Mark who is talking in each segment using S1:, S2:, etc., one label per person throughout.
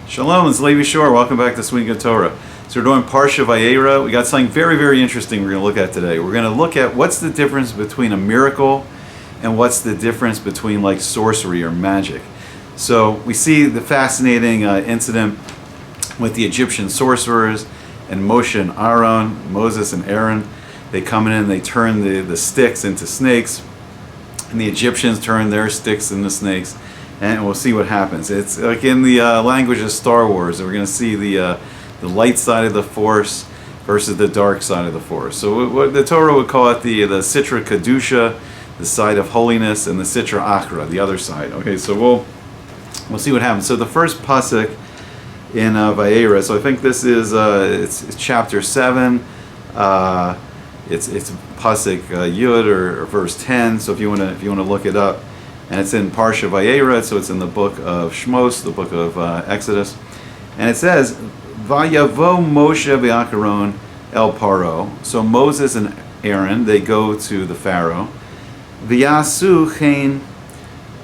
S1: Shalom, it's Levi Shore. Welcome back to Sweet Good Torah. So we're doing Parsha Vaeira. We got something very, very interesting we're going to look at today. We're going to look at what's the difference between a miracle and what's the difference between like sorcery or magic. So we see the fascinating incident with the Egyptian sorcerers and Moshe and Aaron, Moses and Aaron. They come in and they turn the sticks into snakes, and the Egyptians turn their sticks into snakes. And we'll see what happens. It's like in the language of Star Wars. We're going to see the light side of the Force versus the dark side of the Force. So what the Torah would call it the Sitra Kedusha, the side of holiness, and the Sitra Achra, the other side. Okay, so we'll see what happens. So the first pasuk in Vaeira. So I think this is it's chapter 7. It's pasuk Yud or verse 10. So if you want to look it up. And it's in Parsha Vaeira, so it's in the book of Shmos, the book of Exodus. And it says, Vayavo Moshe v'Acharon el Paro. So Moses and Aaron, they go to the Pharaoh. V'yasu chen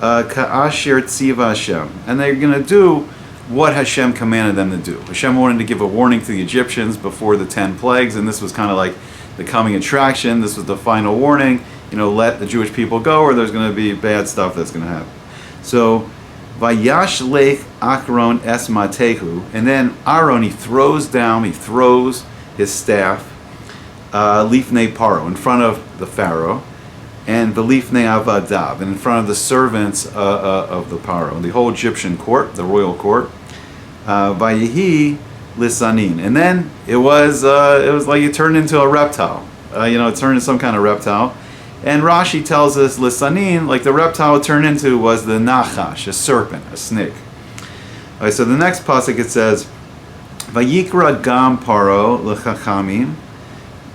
S1: ka'asher tziva Hashem. And they're going to do what Hashem commanded them to do. Hashem wanted to give a warning to the Egyptians before the 10 plagues, and this was kind of like the coming attraction. This was the final warning. Let the Jewish people go, or there's going to be bad stuff that's going to happen. So, Vayash lech Acharon es matehu, and then Aaron, he throws his staff, lifnei paro, in front of the Pharaoh, and the lifnei avadav, and in front of the servants of the Paro, the whole Egyptian court, the royal court. Vayehi lisanin, and then it was like it turned into a reptile. It turned into some kind of reptile. And Rashi tells us, lisanin, like the reptile it turned into was the nachash, a serpent, a snake. Okay, so the next pasuk it says, Vayikra gam paro lechachamim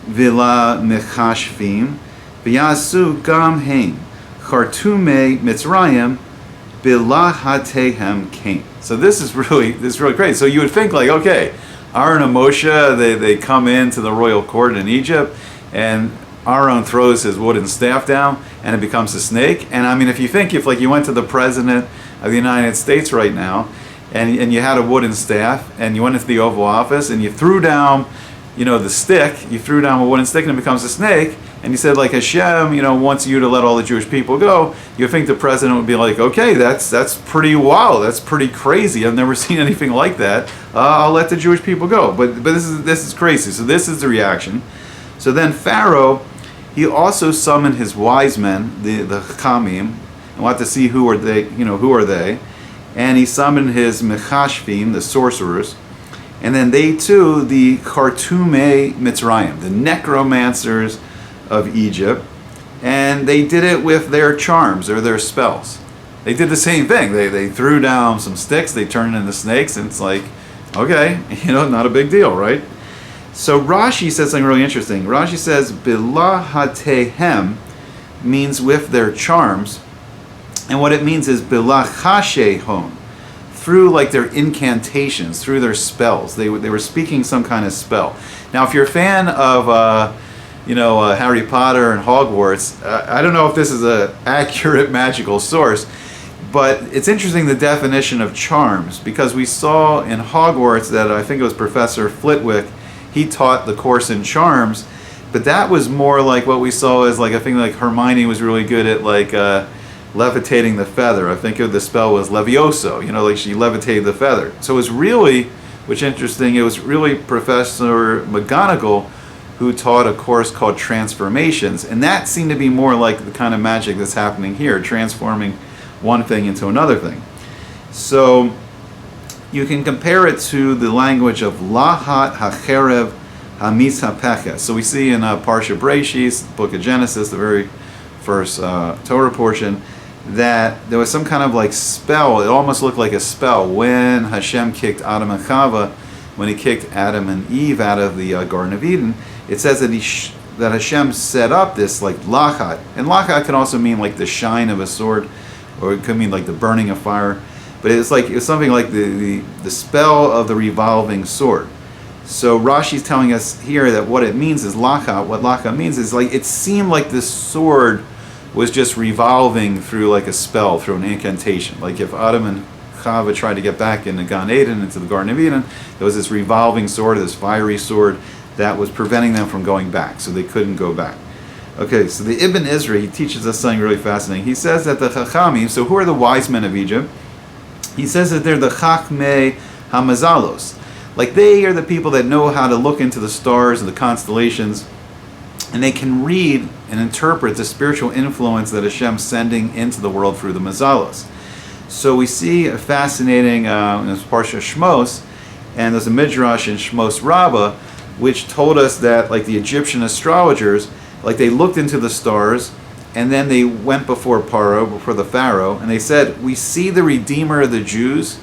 S1: v'la mechashvim v'yasu gam heim chartume mitzrayim bilahatehem kain. So this is really great. So you would think like, okay, Aaron and Moshe, they come into the royal court in Egypt, and Aaron throws his wooden staff down and it becomes a snake. And I mean, if you went to the president of the United States right now and you had a wooden staff and you went into the Oval Office and you threw down, the stick, you threw down a wooden stick and it becomes a snake, and you said like Hashem, wants you to let all the Jewish people go, you think the president would be like, okay, that's pretty wild, that's pretty crazy, I've never seen anything like that, I'll let the Jewish people go. But this is crazy. So this is the reaction. So then Pharaoh, he also summoned his wise men, the Chachamim, and wanted to see who are they, and he summoned his Mechashvim, the sorcerers, and then they too, the Chartume Mitzrayim, the necromancers of Egypt, and they did it with their charms or their spells. They did the same thing. They threw down some sticks, they turned into snakes, and it's like, okay, not a big deal, right? So Rashi says something really interesting. Rashi says, Bilahatehem means with their charms. And what it means is Bilachashehon, through like their incantations, through their spells. They were speaking some kind of spell. Now, if you're a fan of, Harry Potter and Hogwarts, I don't know if this is an accurate magical source, but it's interesting the definition of charms, because we saw in Hogwarts that I think it was Professor Flitwick, he taught the course in charms, but that was more like what we saw as like, I think like Hermione was really good at like levitating the feather. I think the spell was Levioso, like she levitated the feather. So it was really, which is interesting, it was really Professor McGonagall who taught a course called Transformations, and that seemed to be more like the kind of magic that's happening here, transforming one thing into another thing. So you can compare it to the language of Lahat HaCherev HaMitzapeches. So we see in Parsha Breshis, the book of Genesis, the very first Torah portion, that there was some kind of like spell. It almost looked like a spell when Hashem kicked Adam and Chava, when he kicked Adam and Eve out of the Garden of Eden. It says that that Hashem set up this like Lachat. And Lachat can also mean like the shine of a sword, or it could mean like the burning of fire. But it's something like the spell of the revolving sword. So Rashi's telling us here that what it means is laka. What laka means is like it seemed like this sword was just revolving through like a spell, through an incantation. Like if Adam and Chava tried to get back into Gan Eden, into the Garden of Eden, there was this revolving sword, this fiery sword, that was preventing them from going back, so they couldn't go back. Okay, so the Ibn Ezra, he teaches us something really fascinating. He says that the Chachamim, so who are the wise men of Egypt? He says that they're the Chachmei Hamazalos. Like, they are the people that know how to look into the stars and the constellations, and they can read and interpret the spiritual influence that Hashem's sending into the world through the Mazalos. So we see a fascinating, in this Parsha Shmos, and there's a Midrash in Shmos Rabbah, which told us that, like, the Egyptian astrologers, like, they looked into the stars, and then they went before Paro, before the Pharaoh, and they said, we see the Redeemer of the Jews,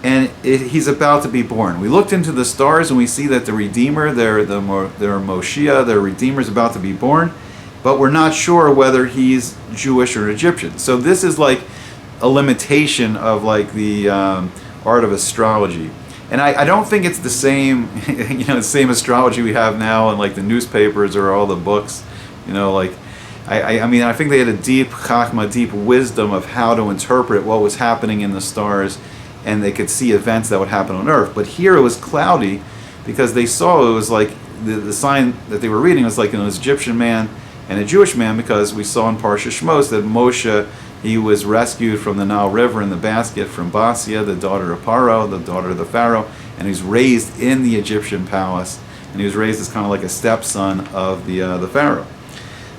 S1: and he's about to be born. We looked into the stars, and we see that the Redeemer, their Moshiach, their Redeemer, is about to be born, but we're not sure whether he's Jewish or Egyptian. So this is like a limitation of, like, the art of astrology. And I don't think it's the same, the same astrology we have now in, like, the newspapers or all the books. Like, I mean, I think they had a deep chachma, deep wisdom of how to interpret what was happening in the stars, and they could see events that would happen on Earth. But here it was cloudy because they saw it was like the sign that they were reading was like an Egyptian man and a Jewish man, because we saw in Parsha Shmos that Moshe, he was rescued from the Nile River in the basket from Basia, the daughter of Paro, the daughter of the Pharaoh, and he's raised in the Egyptian palace, and he was raised as kind of like a stepson of the Pharaoh.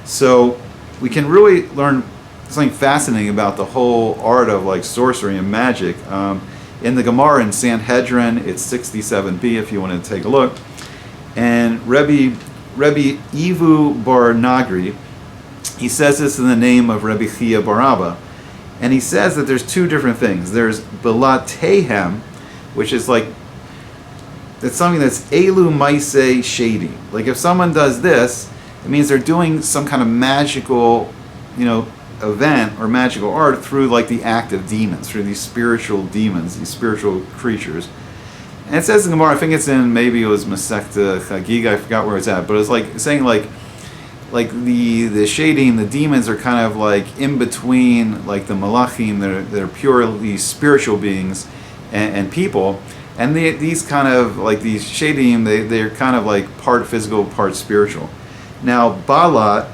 S1: So we can really learn something fascinating about the whole art of, like, sorcery and magic. In the Gemara in Sanhedrin, it's 67b if you want to take a look, and Rebbe Ivu Bar Nagri, he says this in the name of Rebbe Chia Bar Abba, and he says that there's two different things. There's Belatehem, which is like, it's something that's Elu Maise Shady. Like, if someone does this, it means they're doing some kind of magical, event or magical art through, like, the act of demons, through these spiritual demons, these spiritual creatures. And it says in Gemara, I think it's in, maybe it was Masechta Chagiga, I forgot where it's at, but it's like saying, like the shading, the demons are kind of like in between, like, the malachim, they're purely spiritual beings and people, and these kind of, like, these shading, they're kind of like part physical, part spiritual. Now Balat,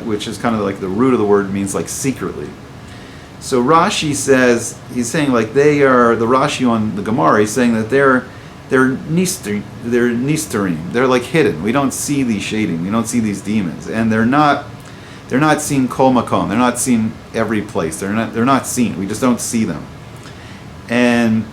S1: which is kind of like the root of the word, means like secretly. So Rashi says, he's saying, like, they are, the Rashi on the Gemara, he's saying that they're nisterim, they're like hidden. We don't see these shading, we don't see these demons, and they're not seen kol makom, they're not seen every place, they're not seen, we just don't see them. And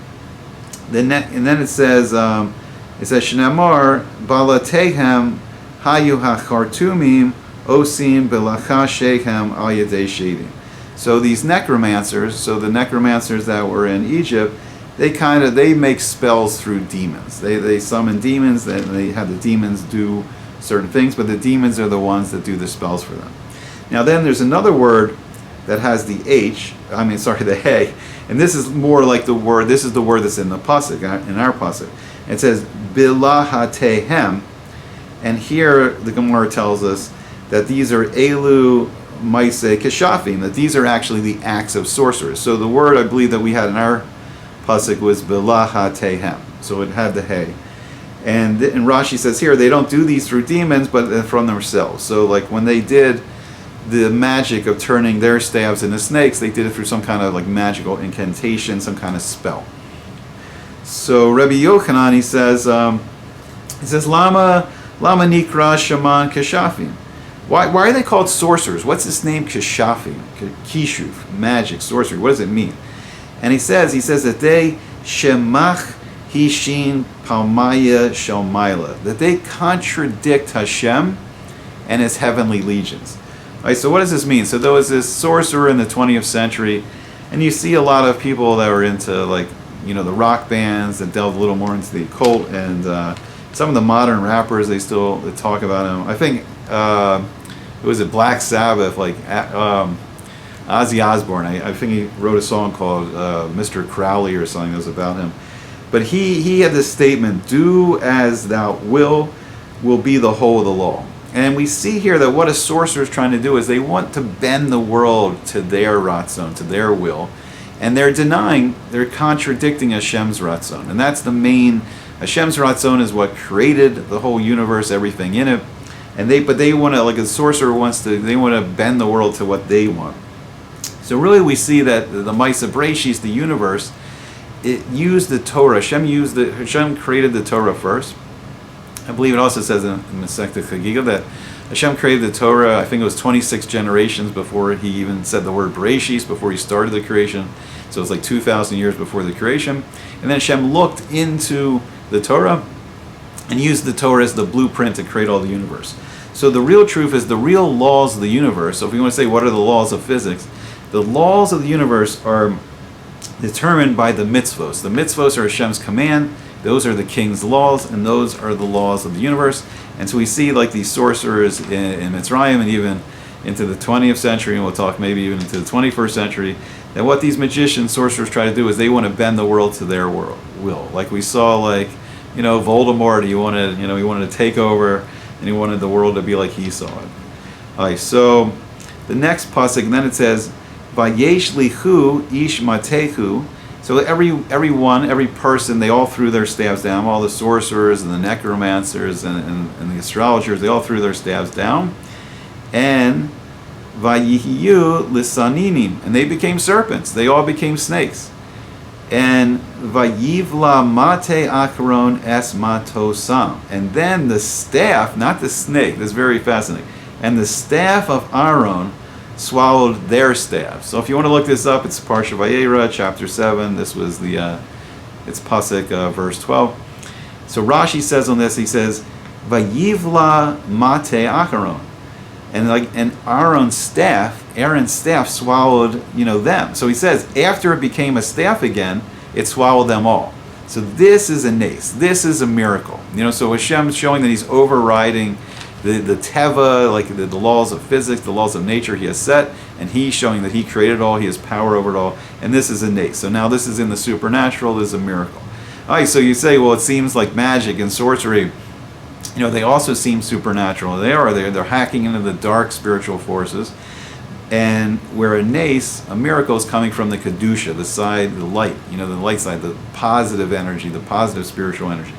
S1: then it says Shnamar Balatehem Hayu HaChartumim Osim Belacha Shechem Al Yedei Shadim. So these necromancers, so the necromancers that were in Egypt, they make spells through demons. They summon demons, and they have the demons do certain things, but the demons are the ones that do the spells for them. Now then there's another word that has the the hey, and this is more like this is the word that's in the pasuk, in our pasuk. It says Bilahatehem, and here the Gemara tells us that these are Elu Maise Keshafim, that these are actually the acts of sorcerers. So the word, I believe, that we had in our pasuk was Bilahatehem, so it had the hey. And Rashi says here, they don't do these through demons, but from themselves. So, like, when they did the magic of turning their staves into snakes, they did it through some kind of, like, magical incantation, some kind of spell. So Rabbi Yochanan, he says Lama Nikra Shaman Keshafim. Why are they called sorcerers? What's this name Keshafim? Kishuf, magic, sorcery. What does it mean? And he says that they Shemach Hishin Palmaya Shalmaila, that they contradict Hashem and his heavenly legions. All right, so what does this mean? So there was this sorcerer in the 20th century, and you see a lot of people that were into, like, the rock bands that delved a little more into the occult, and some of the modern rappers, they talk about him. I think it was a Black Sabbath, like Ozzy Osbourne. I think he wrote a song called Mr. Crowley or something that was about him. But he had this statement, "Do as thou will be the whole of the law." And we see here that what a sorcerer is trying to do is they want to bend the world to their ratzon, to their will. And they're contradicting Hashem's Ratzon. And that's the main, Hashem's Ratzon is what created the whole universe, everything in it. And they want to, like a sorcerer they want to bend the world to what they want. So really we see that the Maisa Breshis, the universe, it used the Torah. Hashem created the Torah first. I believe it also says in Masechta Chagiga that Hashem created the Torah, I think it was 26 generations before he even said the word Bereshis, before he started the creation. So it's like 2,000 years before the creation. And then Hashem looked into the Torah and used the Torah as the blueprint to create all the universe. So the real truth is the real laws of the universe. So if we want to say what are the laws of physics, the laws of the universe are determined by the mitzvos. The mitzvos are Hashem's command. Those are the king's laws, and those are the laws of the universe. And so we see like these sorcerers in Mitzrayim and even into the 20th century, and we'll talk maybe even into the 21st century, that what these magicians, sorcerers try to do is they want to bend the world to their will. Like we saw, like, Voldemort, he wanted to take over, and he wanted the world to be like he saw it. All right, so the next pasuk, and then it says, Vayesh lichu ish matehu. So every person, they all threw their staves down. All the sorcerers and the necromancers and the astrologers, they all threw their staves down. And vayihiyu lisaninim, and they became serpents. They all became snakes. And vayivla mate akaron es matosam. And then the staff, not the snake, this is very fascinating. And the staff of Aaron swallowed their staff. So if you want to look this up, it's Parsha Vaeira, chapter 7. This was it's Pasuk, verse 12. So Rashi says on this, he says, Vayivla mate akaron. And Aaron's staff swallowed, them. So he says, after it became a staff again, it swallowed them all. So this is a nace. This is a miracle. So Hashem's showing that he's overriding the teva, like the laws of physics, the laws of nature he has set, and he's showing that he created it all, he has power over it all, and this is a nace. So now this is in the supernatural, this is a miracle. All right, so you say, well, it seems like magic and sorcery, they also seem supernatural. They're hacking into the dark spiritual forces, and where a nace, a miracle, is coming from the kedusha, the side, the light, the light side, the positive energy, the positive spiritual energy.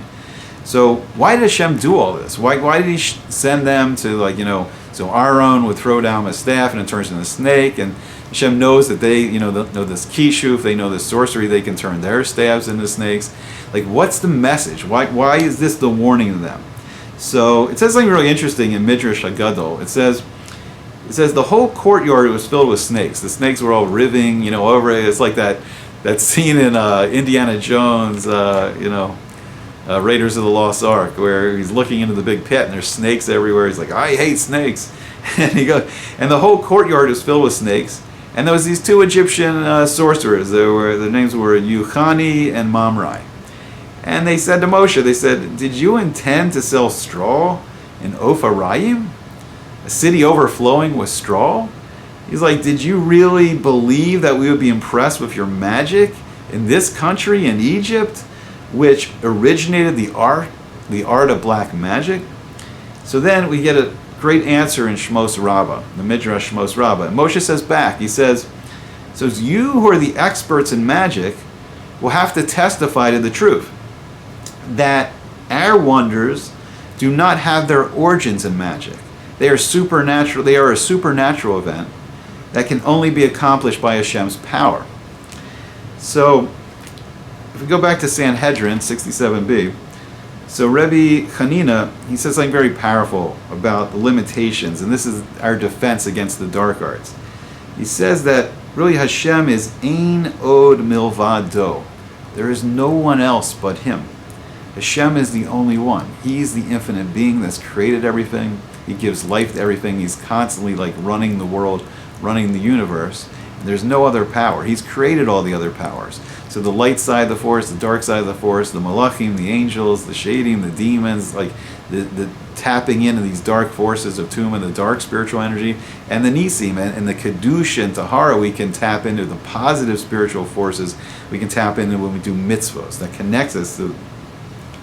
S1: So why did Hashem do all this? Why did he send them to, so Aaron would throw down a staff and it turns into a snake, and Hashem knows that they, know this kishuf, they know this sorcery, they can turn their staffs into snakes. Like, what's the message? Why is this the warning to them? So it says something really interesting in Midrash Hagadol. It says the whole courtyard was filled with snakes. The snakes were all writhing, over it. It's like that scene in Indiana Jones, Raiders of the Lost Ark, where he's looking into the big pit and there's snakes everywhere. He's like, I hate snakes. And the whole courtyard is filled with snakes. And there was these two Egyptian sorcerers. Their names were Yuchani and Mamrai. And they said to Moshe, did you intend to sell straw in Opharayim? A city overflowing with straw? He's like, did you really believe that we would be impressed with your magic in this country, in Egypt, which originated the art of black magic? So then we get a great answer in Shmos Rabbah, the Midrash Shmos Rabbah. And Moshe says back, he says, so you who are the experts in magic will have to testify to the truth, that our wonders do not have their origins in magic. They are supernatural. They are a supernatural event that can only be accomplished by Hashem's power. So if we go back to Sanhedrin 67b, so Rebbe Hanina, he says something very powerful about the limitations, and this is our defense against the dark arts. He says that really Hashem is Ein Od Milvado. There is no one else but Him. Hashem is the only one. He's the infinite being that's created everything. He gives life to everything. He's constantly running the world, running the universe. There's no other power. He's created all the other powers. So the light side of the force, the dark side of the force, the malachim, the angels, the shadim, the demons, the tapping into these dark forces of Tumah, the dark spiritual energy, and the nisim, and the kedusha and tahara, we can tap into the positive spiritual forces. We can tap into when we do mitzvos. That connects us to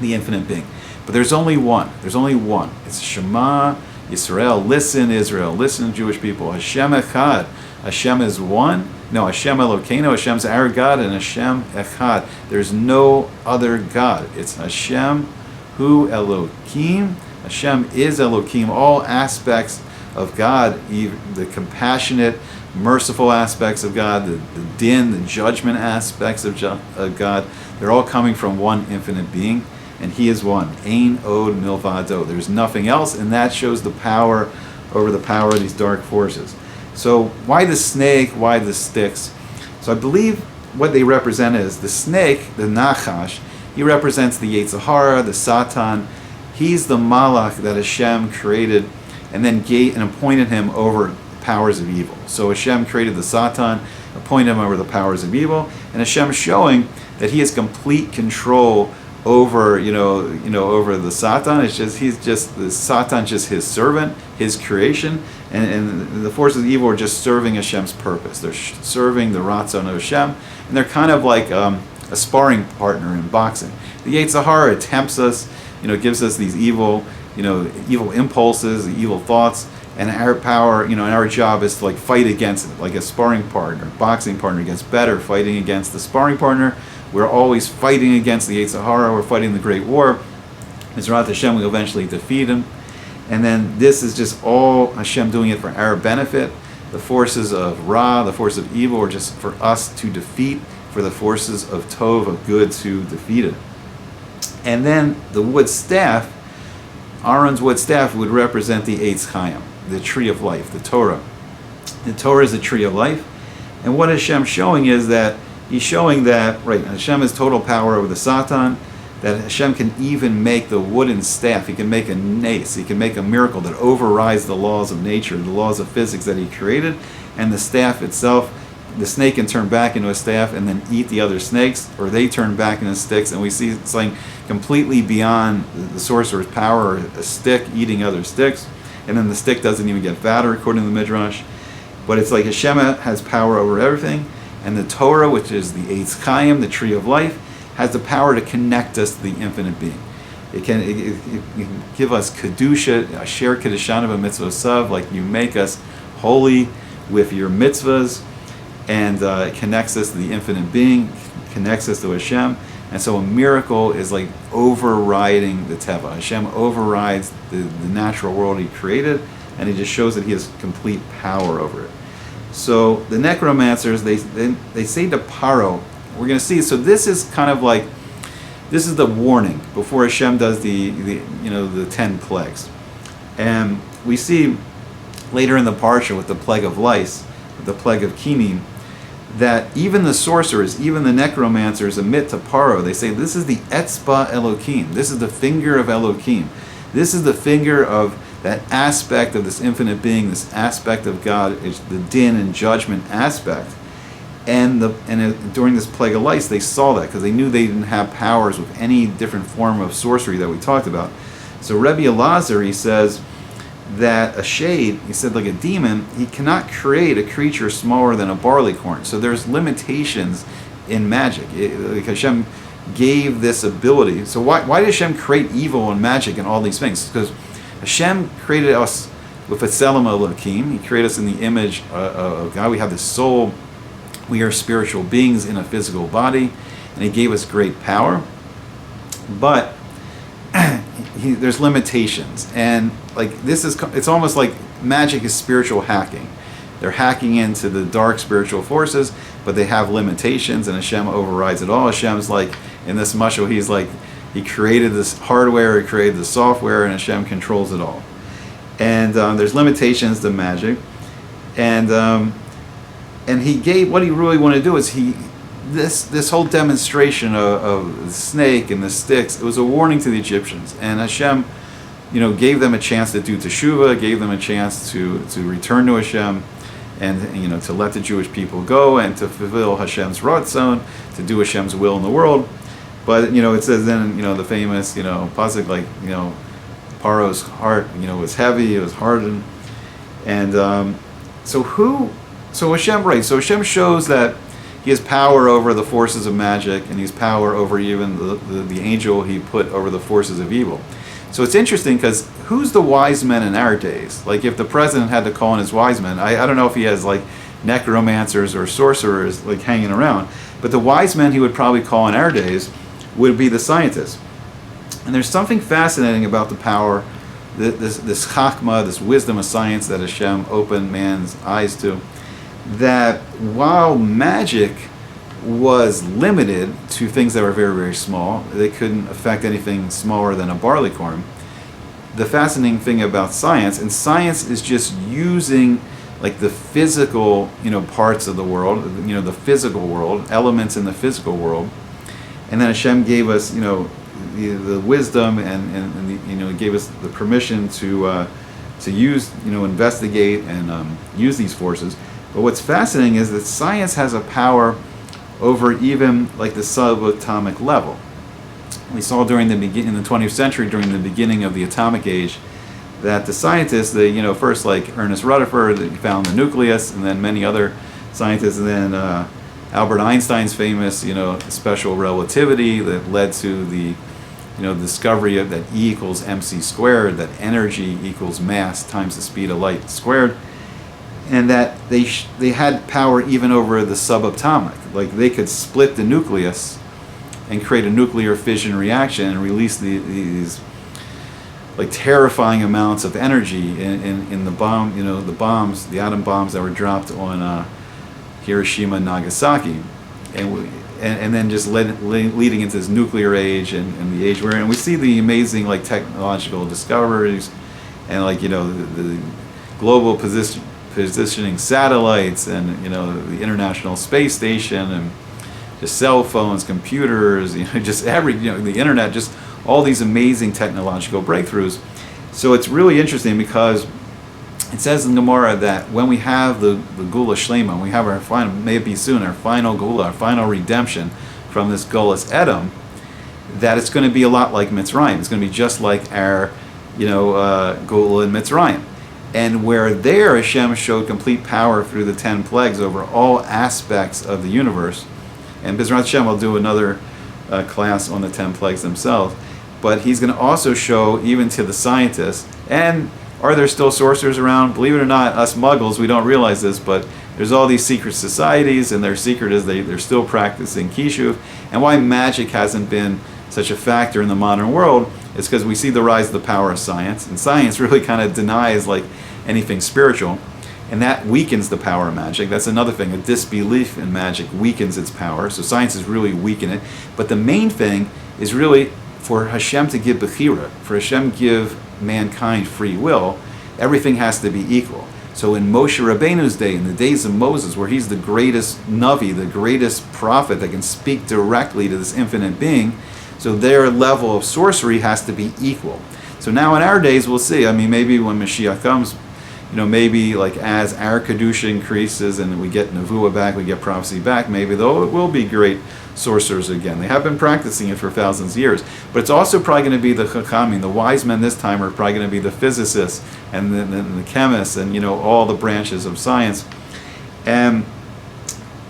S1: the infinite being. But there's only one. There's only one. It's Shema Yisrael. Listen, Israel. Listen, Jewish people. Hashem Echad. Hashem is one. No, Hashem Elokeinu, Hashem's our God, and Hashem Echad. There's no other God. It's Hashem Hu Elokim. Hashem is Elokim. All aspects of God, the compassionate, merciful aspects of God, the din, the judgment aspects of God, they're all coming from one infinite being, and He is one. Ein od milvado. There's nothing else, and that shows the power over the power of these dark forces. So why the snake? Why the sticks? So I believe what they represent is the snake, the Nachash. He represents the Yetzer Hara, the Satan. He's the Malach that Hashem created and then gave and appointed him over powers of evil. So Hashem created the Satan, appointed him over the powers of evil, and Hashem showing that He has complete control over over the Satan. He's just the Satan, just His servant, His creation, and the forces of evil are just serving Hashem's purpose. They're serving the Ratzon of Hashem, and they're kind of like a sparring partner in boxing. The Yetzer Hara tempts us, gives us these evil impulses, the evil thoughts, and our power, and our job is to fight against it, like a sparring partner, boxing partner gets better fighting against the sparring partner. We're always fighting against the Yetzer Hara. We're fighting the Great War. Mizrat Hashem will eventually defeat him. And then this is just all Hashem doing it for our benefit. The forces of Ra, the forces of evil, are just for us to defeat, for the forces of Tov, of good, to defeat it. And then the wood staff, Aaron's wood staff, would represent the Eitz Chaim, the tree of life, the Torah. The Torah is the tree of life. And what Hashem's showing is that He's showing that, Hashem has total power over the Satan, that Hashem can even make the wooden staff. He can make a nace. He can make a miracle that overrides the laws of nature, the laws of physics that He created. And the staff itself, the snake can turn back into a staff and then eat the other snakes, or they turn back into sticks. And we see something completely beyond the sorcerer's power, a stick eating other sticks. And then the stick doesn't even get fatter, according to the Midrash. But it's like Hashem has power over everything. And the Torah, which is the Eitz Chaim, the tree of life, has the power to connect us to the infinite being. It can give us kedusha, asher kedushanu b'mitzvosav, like you make us holy with your mitzvahs, and it connects us to the infinite being, connects us to Hashem. And so a miracle is like overriding the teva. Hashem overrides the natural world He created, and He just shows that He has complete power over it. So the necromancers, they say to Paro, we're going to see. So this is kind of like, this is the warning before Hashem does the 10 plagues, and we see later in the Parsha with the plague of lice, with the plague of Kinim, that even the sorcerers, even the necromancers admit to Paro. They say this is the Etzba Elokim. This is the finger of Elokim. This is the finger of that aspect of this infinite being, this aspect of God, is the din and judgment aspect. And during this plague of lice, they saw that because they knew they didn't have powers with any different form of sorcery that we talked about. So Rebbe Elazar, he says that a shade, he said like a demon, he cannot create a creature smaller than a barley corn. So there's limitations in magic. Like Hashem gave this ability. So why did Hashem create evil and magic and all these things? Because Hashem created us with a Tselem Elokim. He created us in the image of God. We have this soul. We are spiritual beings in a physical body, and He gave us great power. But there's limitations, and it's almost like magic is spiritual hacking. They're hacking into the dark spiritual forces, but they have limitations, and Hashem overrides it all. Hashem's like in this mashal, He's like, He created this hardware, He created the software, and Hashem controls it all. And there's limitations to magic, and He gave, what He really wanted to do is this whole demonstration of the snake and the sticks. It was a warning to the Egyptians, and Hashem, gave them a chance to do teshuvah, gave them a chance to return to Hashem, and to let the Jewish people go and to fulfill Hashem's ratzon, to do Hashem's will in the world. But it says then the famous pasuk, like Paro's heart was heavy, it was hardened, and so Hashem, so Hashem shows that He has power over the forces of magic, and He has power over even the angel He put over the forces of evil. So it's interesting because who's the wise men in our days? Like if the president had to call in his wise men, I don't know if he has necromancers or sorcerers like hanging around. But the wise men he would probably call in our days would be the scientists. And there's something fascinating about the power, this chachma, this wisdom of science that Hashem opened man's eyes to, that while magic was limited to things that were very, very small, they couldn't affect anything smaller than a barleycorn. The fascinating thing about science, and science is just using like the physical, parts of the world, the physical world, elements in the physical world, and then Hashem gave us, the wisdom and gave us the permission to use, investigate and use these forces. But what's fascinating is that science has a power over even like the subatomic level. We saw during in the 20th century, during the beginning of the atomic age, that the scientists, first like Ernest Rutherford, that found the nucleus, and then many other scientists, and then Albert Einstein's famous, special relativity that led to the, discovery of that E equals mc squared, that energy equals mass times the speed of light squared, and that they had power even over the subatomic. Like they could split the nucleus and create a nuclear fission reaction and release these like terrifying amounts of energy in the bomb, the atom bombs that were dropped on Hiroshima and Nagasaki, and then just leading into this nuclear age and the age we're in. And we see the amazing like technological discoveries and like the global positioning satellites and the International Space Station and just cell phones, computers, just the internet, just all these amazing technological breakthroughs. So it's really interesting because it says in Gemara that when we have the Gula Shlema, we have our final, may it be soon, our final Gula, our final redemption from this Golas Edom, that it's going to be a lot like Mitzrayim. It's going to be just like our, Gula in Mitzrayim. And where there Hashem showed complete power through the 10 plagues over all aspects of the universe. And Bezrat Hashem will do another class on the 10 plagues themselves. But he's going to also show even to the scientists, and are there still sorcerers around? Believe it or not, us muggles, we don't realize this, but there's all these secret societies, and their secret is they're still practicing Kishuv. And why magic hasn't been such a factor in the modern world is because we see the rise of the power of science, and science really kind of denies like anything spiritual, and that weakens the power of magic. That's another thing. A disbelief in magic weakens its power, so science is really weakening it. But the main thing is really for Hashem to give Bechira, for Hashem give mankind free will, everything has to be equal. So in Moshe Rabbeinu's day, in the days of Moses, where he's the greatest Navi, the greatest prophet that can speak directly to this infinite being, so their level of sorcery has to be equal. So now in our days, we'll see. I mean, maybe when Mashiach comes, maybe like as our Kedusha increases and we get Nevuah back, we get prophecy back, maybe though it will be great sorcerers again. They have been practicing it for thousands of years. But it's also probably going to be the Chachamim, the wise men this time are probably going to be the physicists and the chemists and all the branches of science. And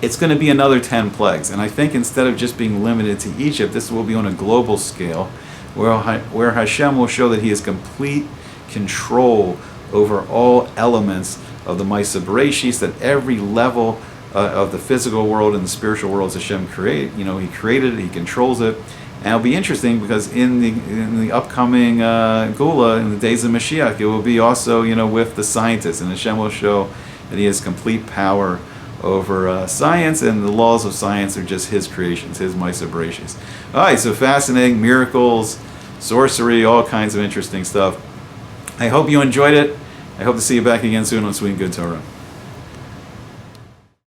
S1: it's going to be another 10 plagues. And I think instead of just being limited to Egypt, this will be on a global scale where Hashem will show that he has complete control over all elements of the Maisa Bereshis, that every level of the physical world and the spiritual worlds Hashem created. He created it, he controls it. And it'll be interesting because in the upcoming Gula, in the days of Mashiach, it will be also, with the scientists, and Hashem will show that he has complete power over science, and the laws of science are just his creations, his Maisa Bereshis. All right, so fascinating, miracles, sorcery, all kinds of interesting stuff. I hope you enjoyed it. I hope to see you back again soon on Sweet and Good Torah.